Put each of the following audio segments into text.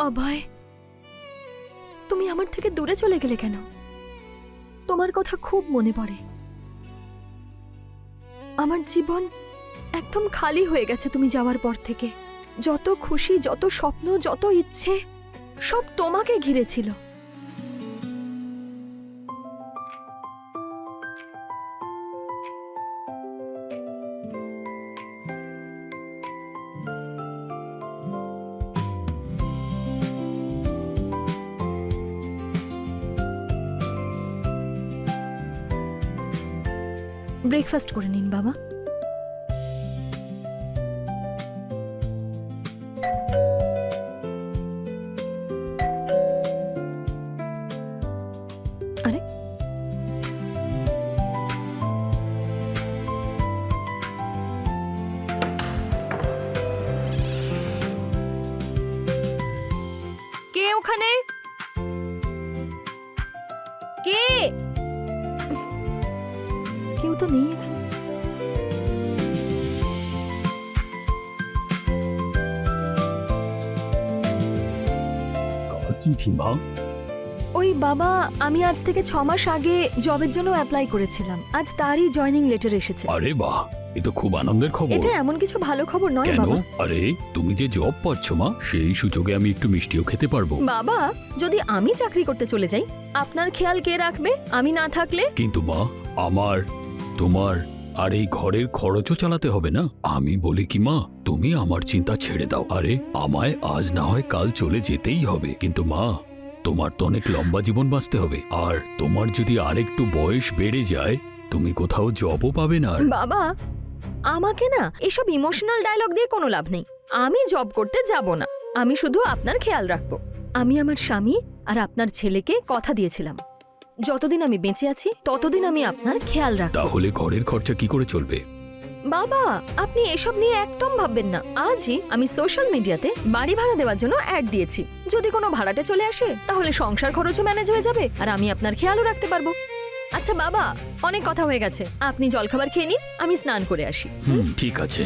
অভয়, তুমি আমার থেকে দূরে চলে গেলে কেন? তোমার কথা খুব মনে পড়ে। আমার জীবন একদম খালি হয়ে গেছে তুমি যাওয়ার পর থেকে। যত খুশি, যত স্বপ্ন, যত ইচ্ছে সব তোমাকে ঘিরে ছিল। ব্রেকফাস্ট করে নিন বাবা। আরে কে ওখানে? কে? কেউ তো নেই এখানে। চিঠি মা? ওই বাবা, আমি আজ থেকে 6 মাস আগে জবের জন্য অ্যাপ্লাই করেছিলাম। আজ তারই জয়েনিং লেটার এসেছে। আরে বাহ, এ তো খুব আনন্দের খবর। এটা এমন কিছু ভালো খবর নয় কেন? বাবা। আরে তুমি যে জব পাচ্ছ মা, সেই সুযোগে আমি একটু মিষ্টিও খেতে পারবো। বাবা, যদি আমি চাকরি করতে চলে যাই, আপনার খেয়াল কে রাখবে আমি না থাকলে? কিন্তু মা, আমার, তোমার আর এই ঘরের খরচও চালাতে হবে না। আমি বলি কি মা, তুমি আমার চিন্তা ছেড়ে দাও। আরে আমায় আজ না হয় কাল চলে যেতেই হবে, কিন্তু মা তোমার তো অনেক লম্বা জীবন বাঁচতে হবে। আর তোমার যদি আরেকটু বয়স বেড়ে যায়, তুমি কোথাও জবও পাবে না। আর বাবা, আমাকে না এসব ইমোশনাল ডায়লগ দিয়ে কোনো লাভ নেই। আমি জব করতে যাব না, আমি শুধু আপনার খেয়াল রাখবো। আমি আমার স্বামী আর আপনার ছেলেকে কথা দিয়েছিলাম, যতদিন আমি বেঁচে আছি ততদিন আমি আপনার খেয়াল রাখবো। তাহলে ঘরের খরচা কি করে চলবে? বাবা, আপনি এসব নিয়ে একদম ভাববেন না। আজই আমি সোশ্যাল মিডিয়াতে বাড়ি ভাড়া দেওয়ার জন্য অ্যাড দিয়েছি। যদি কোনো ভাড়াটে চলে আসে তাহলে সংসার খরচও ম্যানেজ হয়ে যাবে আর আমি আপনার খেয়ালও রাখতে পারবো। আচ্ছা বাবা, অনেক কথা হয়ে গেছে, আপনি জলখাবার খেয়ে নিন, আমি স্নান করে আসি। ঠিক আছে।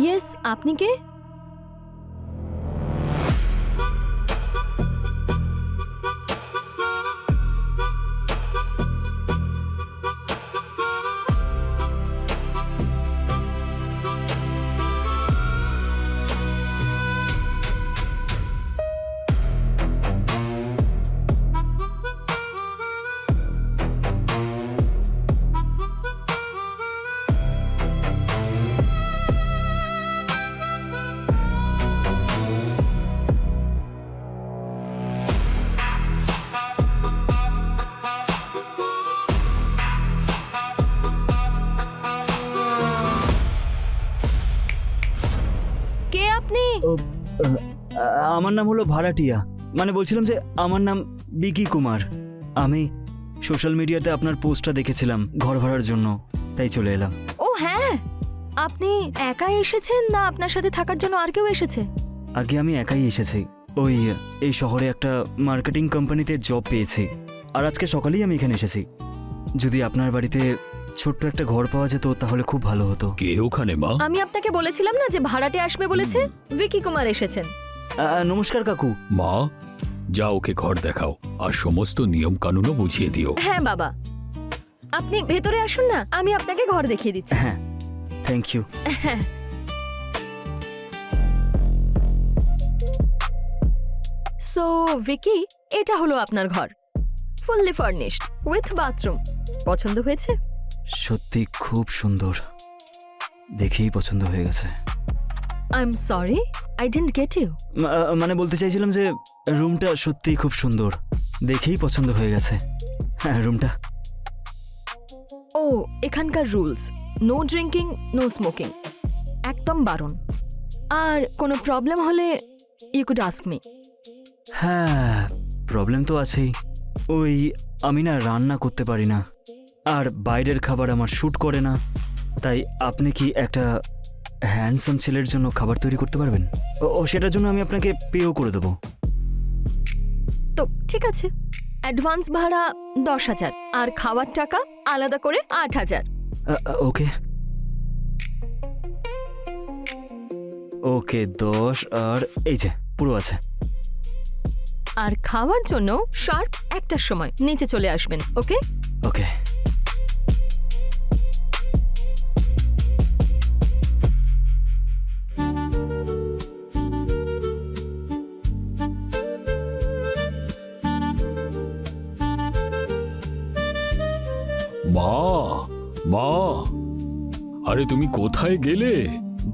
ইয়েস, আপনি কে? আপনি? আমার নাম হলো ভাড়াটিয়া, মানে বলছিলাম যে আমার নাম বিকি কুমার। আমি সোশ্যাল মিডিয়াতে আপনার পোস্টটা দেখেছিলাম ঘর ভাড়ার জন্য, তাই চলে এলাম। ও হ্যাঁ, আপনি একাই এসেছেন না আপনার সাথে থাকার জন্য আর কেউ এসেছে? আগে আমি একাই এসেছি, ওই এই শহরে একটা মার্কেটিং কোম্পানিতে জব পেয়েছি, আর আজকে সকালেই আমি এখানে এসেছি। যদি আপনার বাড়িতে ছোট্ট একটা ঘর পাওয়া যেত তাহলে খুব ভালো হতো। কে ওখানে মা? আমি আপনাকে বলেছিলাম না যে ভাড়াটে আসবে বলেছে। ভিকি কুমার এসেছেন। নমস্কার কাকু। মা, যা ওকে ঘর দেখাও আর সমস্ত নিয়ম কানুনও বুঝিয়ে দিও। হ্যাঁ বাবা, আপনি ভেতরে আসুন না, আমি আপনাকে ঘর দেখিয়ে দিচ্ছি। হ্যাঁ, থ্যাংক ইউ। হ্যাঁ। সো ভিকি, এটা হলো আপনার ঘর, ফুললি ফার্নিশড উইথ বাথরুম। পছন্দ হয়েছে? সত্যি খুব সুন্দর, দেখেই পছন্দ হয়ে গেছে। I am sorry, I didn't get you. মানে বলতে চাইছিলাম যে রুমটা সত্যিই খুব সুন্দর, দেখেই পছন্দ হয়ে গেছে। হ্যাঁ, রুমটা। ও, এখানকার rules, no drinking, no smoking, একদম বারণ। আর কোনো প্রবলেম হলে ইউ কুড আস্ক মি। হ্যাঁ, প্রবলেম তো আছেই। ওই আমি না রান্না করতে পারি না, আর বাইরের খাবার আমার শ্যুট করে না, তাই আপনি কি একটা হ্যান্ডসাম ছেলের জন্য খাবার তৈরি করতে পারবেন? ও সেটার জন্য আমি আপনাকে পেও করে দেবো। তো ঠিক আছে, অ্যাডভান্স ভাড়া 10,000 আর খাওয়ার টাকা আলাদা করে 8,000। ওকে ওকে, 10 আর এই যে পুরো আছে। আর খাওয়ার জন্য শার্প 1টার সময় নিচে চলে আসবেন, ওকে? ওকে। মা, মা, আরে তুমি কোথায় গেলে?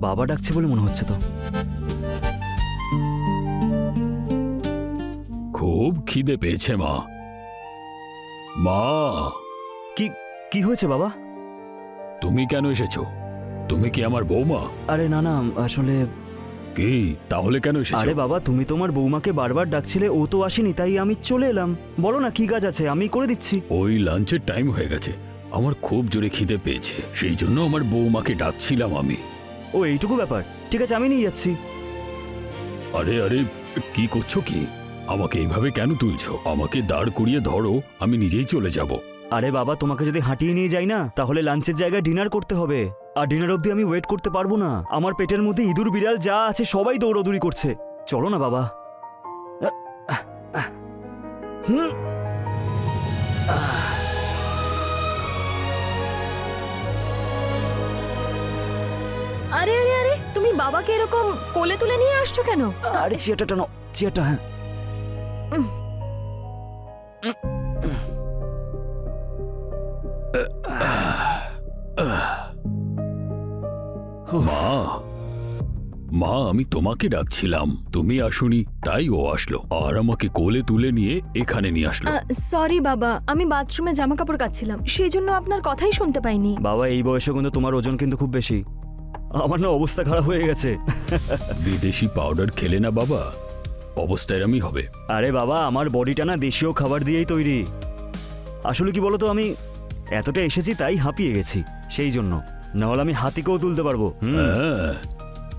বাবা ডাকছে বলে মনে হচ্ছে তো। খুব খিদে পেয়েছে মা। মা, কি কি হয়েছে বাবা? তুমি কেন এসেছো? তুমি কি আমার বৌমা? আরে না না, আসলে কি তাহলে কেন এসেছো? আরে বাবা, তুমি তোমার বৌমাকে বারবার ডাকছিলে, ও তো আসেনি, তাই আমি চলে এলাম। বলো না কি কাজ আছে, আমি করে দিচ্ছি। ওই লাঞ্চের টাইম হয়ে গেছে, আমার খুব জোরে খিদে পেয়েছে, সেই জন্য আমার বৌমাকে ডাকছিলাম আমি। ও এইটুকু ব্যাপার, ঠিক আছে আমি নিয়ে যাচ্ছি। আরে আরে, কি করছো কি? আমাকে এইভাবে কেন তুলছো? আমাকে দাঁড় করিয়ে ধরো, আমি নিজেই চলে যাব। আরে বাবা, তোমাকে যদি হাঁটিয়ে নিয়ে যাই না, তাহলে লাঞ্চের জায়গায় ডিনার করতে হবে, আর ডিনার অবধি আমি ওয়েট করতে পারবো না। আমার পেটের মধ্যে ইঁদুর বিড়াল যা আছে সবাই দৌড়াদৌড়ি করছে। চলো না বাবা। হুম। আরে আরে আরে, তুমি বাবাকে এরকম কোলে তুলে নিয়ে আসছো কেন? আরে চেয়ারটা টানো, চেয়ারটা। হ্যাঁ, মা, মা, আমি তোমাকে ডাকছিলাম, তুমি আসোনি, তাই ও আসলো আর আমাকে কোলে তুলে নিয়ে এখানে নিয়ে আসলো। সরি বাবা, আমি বাথরুমে জামা কাপড় কাচ্ছিলাম, সেই জন্য আপনার কথাই শুনতে পাইনি। বাবা এই বয়সে কিন্তু তোমার ওজন কিন্তু খুব বেশি। আমার না অবস্থা খারাপ হয়ে গেছে। বিদেশি পাউডার খেলে না বাবা, অবস্থা এরমই হবে। আরে বাবা, আমার বডিটা না দেশীয় খাবার দিয়েই তৈরি। আসলে কি বলতো, আমি এতটা এসেছি তাই হাঁপিয়ে গেছি, সেই জন্য। নাহলে আমি হাতিকেও তুলতে পারবো। হ্যাঁ,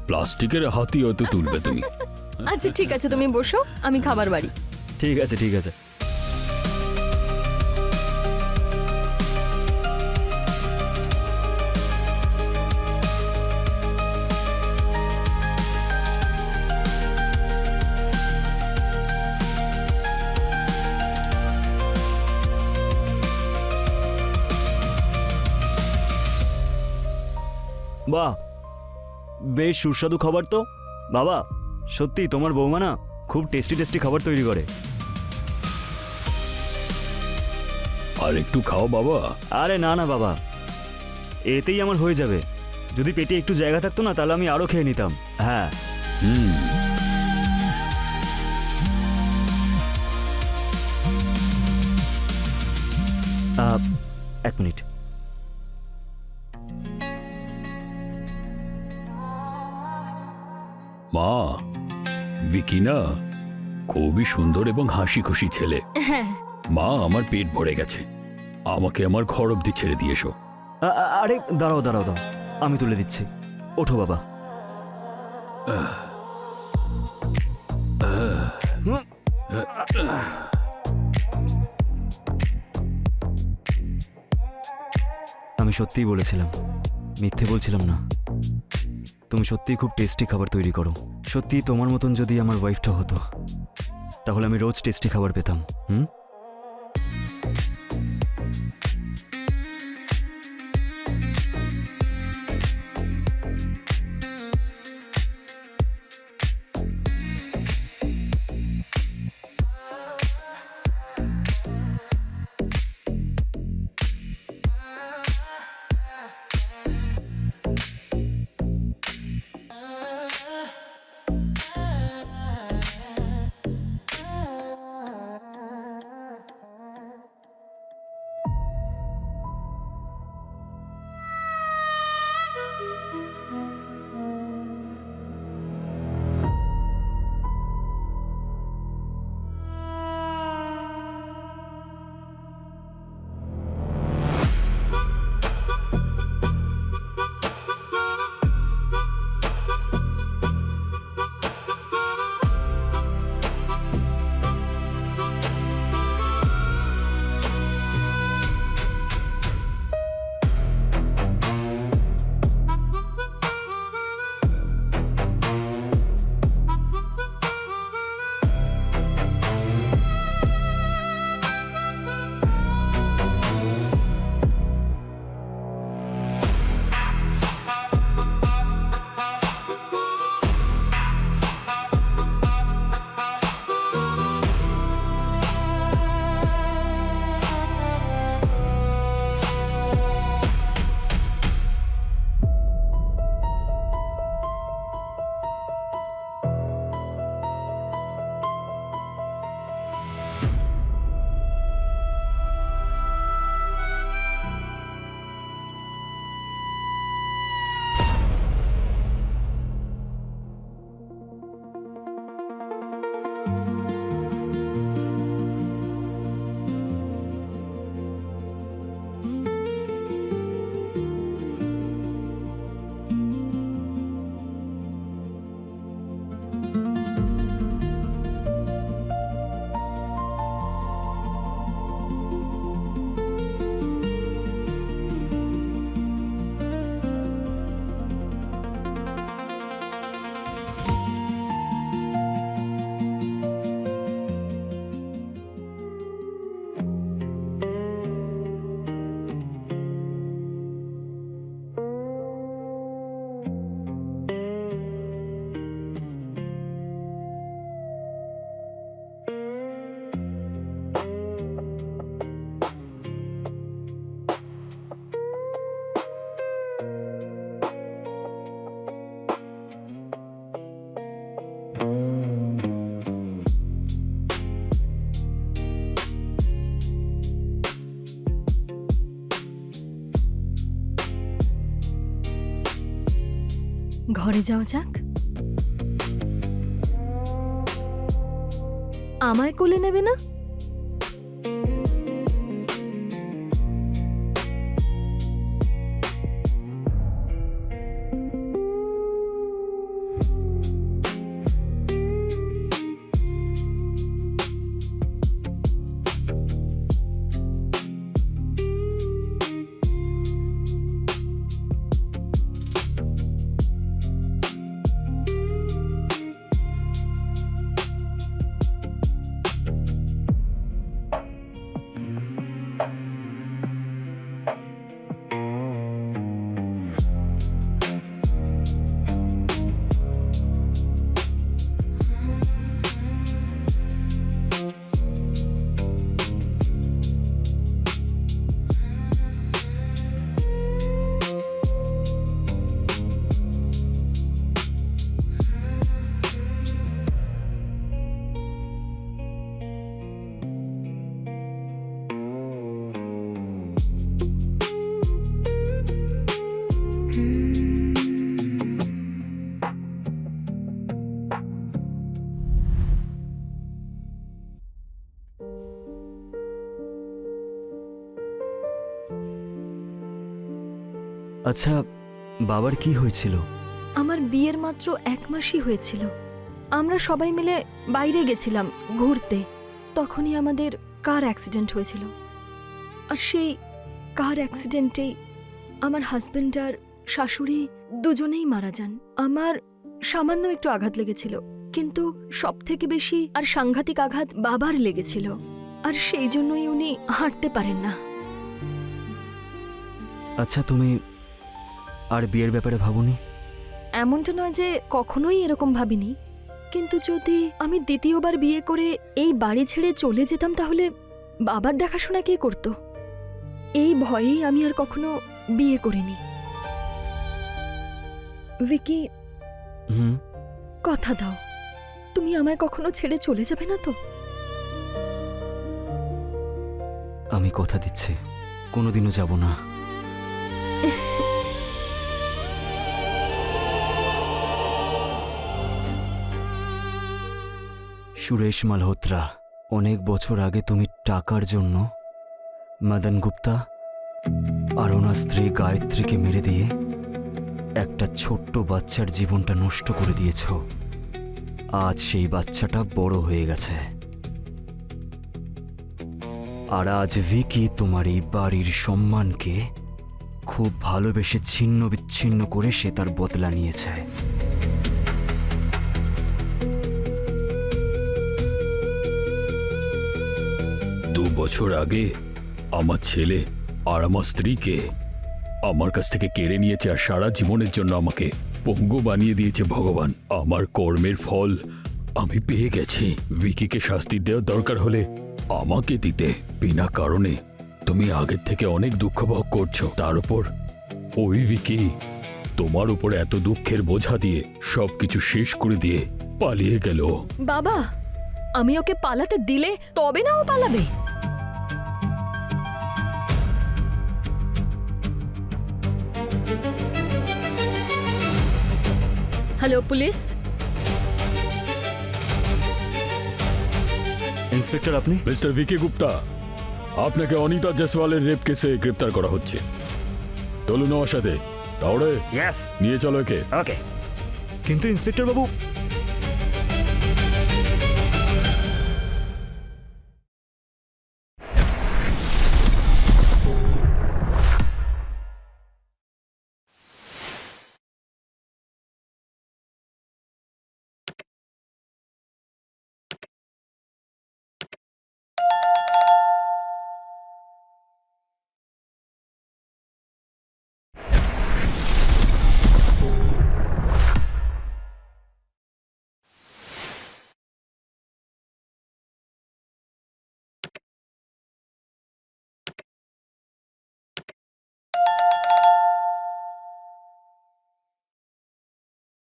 প্লাস্টিকের হাতি হয়তো তুলবে তুমি। আচ্ছা ঠিক আছে, তুমি বসো, আমি খাবার বাড়ি। ঠিক আছে ঠিক আছে। বাহ, বেশ সুস্বাদু খাবার তো বাবা। সত্যি তোমার বৌমা না খুব টেস্টি টেস্টি খাবার তৈরি করে। আর একটু খাও বাবা। আরে না না বাবা, এতেই আমার হয়ে যাবে। যদি পেটে একটু জায়গা থাকতো না, তাহলে আমি আরো খেয়ে নিতাম। হ্যাঁ। এক মিনিট। মা, ভিকি না খুবই সুন্দর এবং হাসি খুশি ছেলে। হ্যাঁ, মা, আমার পেট ভরে গেছে, আমাকে আমার ঘর অব্দি ছেড়ে দিয়ে এসো। আরে দাঁড়াও দাঁড়াও দাঁড়াও, আমি তুলে দিচ্ছি। ওঠো বাবা। আমি সত্যিই বলেছিলাম, মিথ্যে বলছিলাম না। তুমি সত্যিই খুব টেস্টি খাবার তৈরি করো। সত্যিই তোমার মতন যদি আমার ওয়াইফটা হতো, তাহলে আমি রোজ টেস্টি খাবার পেতাম। হুম। ঘরে যাওয়া যাক। আমায় কোলে নেবে না? আচ্ছা, বাবার কি হয়েছিল? আমার বিয়ের মাত্র 1 মাসই হয়েছিল। আমরা সবাই মিলে বাইরে গেছিলাম ঘুরতে, তখনই আমাদের কার অ্যাক্সিডেন্ট হয়েছিল। আর সেই কার অ্যাক্সিডেন্টেই আমার হাজবেন্ড আর শাশুড়ি দুজনেই মারা যান। আমার সামান্য একটু আঘাত লেগেছিল, কিন্তু সবথেকে বেশি আর সাংঘাতিক আঘাত বাবার লেগেছিল, আর সেই জন্যই উনি হাঁটতে পারেন না। আচ্ছা, তুমি আর বিয়ের ব্যাপারে ভাবনি? এমনটা নয় যে কখনোই এরকম ভাবিনি, কিন্তু যদি আমি দ্বিতীয়বার বিয়ে করে এই বাড়ি ছেড়ে চলে যেতাম তাহলে বাবার দেখাশোনা কে করত? এই ভয়েই আমি আর কখনো বিয়ে করিনি। ভিকি, হুম। কথা দাও, তুমি আমায় কখনো ছেড়ে চলে যাবে না তো? আমি কথা দিচ্ছি, কোনোদিনও যাব না। সুরেশ মালহোত্রা, অনেক বছর আগে তুমি টাকার জন্য মদন গুপ্তা আর ওনার স্ত্রী গায়ত্রীকে মেরে দিয়ে একটা ছোট্ট বাচ্চার জীবনটা নষ্ট করে দিয়েছ। আজ সেই বাচ্চাটা বড় হয়ে গেছে, আর আজ ভিকি তোমার এই বাড়ির সম্মানকে খুব ভালোবেসে ছিন্ন বিচ্ছিন্ন করে সে তার বদলা নিয়েছে। দু বছর আগে আমার ছেলে আর আমার স্ত্রীকে আমার কাছ থেকে কেড়ে নিয়েছে, আর সারা জীবনের জন্য আমাকে পঙ্গু বানিয়ে দিয়েছে ভগবান। আমার কর্মের ফল আমি পেয়ে গেছি। ভিকিকে শাস্তি দেওয়ার দরকার হলে আমাকে দিতে। বিনা কারণে তুমি আগের থেকে অনেক দুঃখ ভোগ করছো, তার উপর ওই ভিকি তোমার উপর এত দুঃখের বোঝা দিয়ে সবকিছু শেষ করে দিয়ে পালিয়ে গেল। বাবা, আমি ওকে পালাতে দিলে তবে না ও পালাবে? Hello police. ইন্সপেক্টর, আপনি? মিস্টার ভিকি গুপ্তা, আপনাকে অনিতা জয়সওয়ালের রেপ কেসে গ্রেপ্তার করা হচ্ছে। চলুন আমার সাথে, তাহলে ইয়েস। নিয়ে চলো একে। ওকে। কিন্তু ইন্সপেক্টর বাবু,